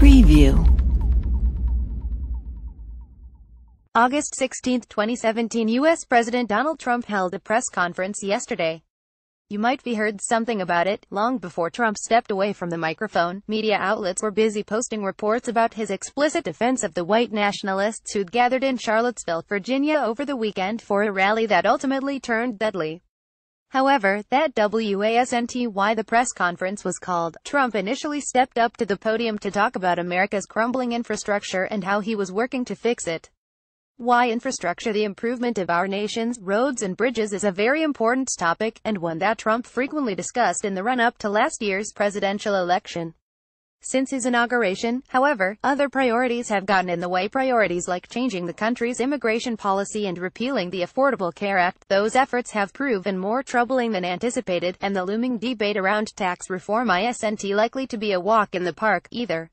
Preview. August 16, 2017, U.S. President Donald Trump held a press conference yesterday. You might have heard something about it. Long before Trump stepped away from the microphone, media outlets were busy posting reports about his explicit defense of the white nationalists who'd gathered in Charlottesville, Virginia over the weekend for a rally that ultimately turned deadly. However, that wasn't why the press conference was called. Trump initially stepped up to the podium to talk about America's crumbling infrastructure and how he was working to fix it. Why infrastructure, the improvement of our nation's roads and bridges, is a very important topic, and one that Trump frequently discussed in the run-up to last year's presidential election. Since his inauguration, however, other priorities have gotten in the way. Priorities like changing the country's immigration policy and repealing the Affordable Care Act. Those efforts have proven more troubling than anticipated, and the looming debate around tax reform isn't likely to be a walk in the park, either.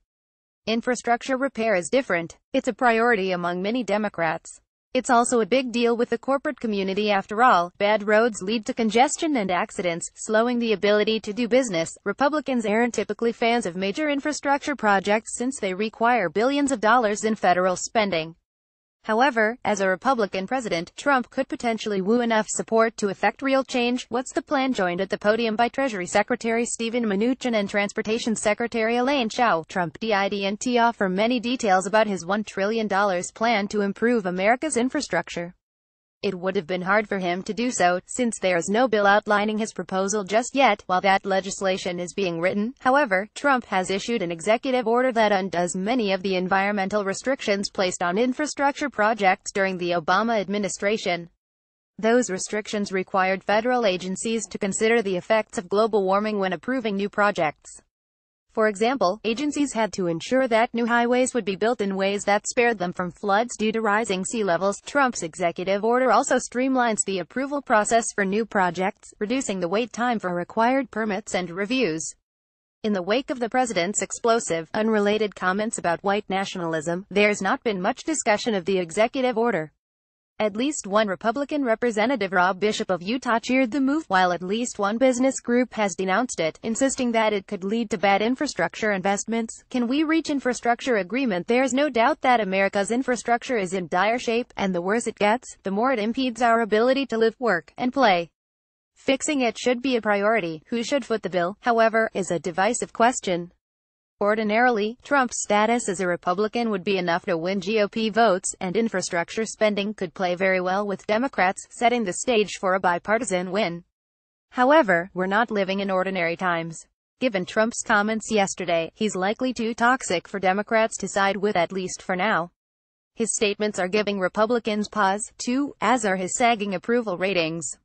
Infrastructure repair is different. It's a priority among many Democrats. It's also a big deal with the corporate community. After all, bad roads lead to congestion and accidents, slowing the ability to do business. Republicans aren't typically fans of major infrastructure projects since they require billions of dollars in federal spending. However, as a Republican president, Trump could potentially woo enough support to effect real change. What's the plan? Joined at the podium by Treasury Secretary Steven Mnuchin and Transportation Secretary Elaine Chao, Trump didn't offer many details about his $1 trillion plan to improve America's infrastructure. It would have been hard for him to do so, since there's no bill outlining his proposal just yet. While that legislation is being written, however, Trump has issued an executive order that undoes many of the environmental restrictions placed on infrastructure projects during the Obama administration. Those restrictions required federal agencies to consider the effects of global warming when approving new projects. For example, agencies had to ensure that new highways would be built in ways that spared them from floods due to rising sea levels. Trump's executive order also streamlines the approval process for new projects, reducing the wait time for required permits and reviews. In the wake of the president's explosive, unrelated comments about white nationalism, there's not been much discussion of the executive order. At least one Republican representative, Rob Bishop of Utah, cheered the move, while at least one business group has denounced it, insisting that it could lead to bad infrastructure investments. Can we reach infrastructure agreement? There's no doubt that America's infrastructure is in dire shape, and the worse it gets, the more it impedes our ability to live, work, and play. Fixing it should be a priority. Who should foot the bill, however, is a divisive question. Ordinarily, Trump's status as a Republican would be enough to win GOP votes, and infrastructure spending could play very well with Democrats, setting the stage for a bipartisan win. However, we're not living in ordinary times. Given Trump's comments yesterday, he's likely too toxic for Democrats to side with, at least for now. His statements are giving Republicans pause, too, as are his sagging approval ratings.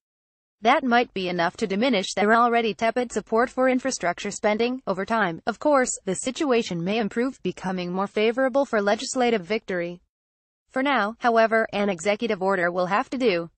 That might be enough to diminish their already tepid support for infrastructure spending. Over time, of course, the situation may improve, becoming more favorable for legislative victory. For now, however, an executive order will have to do.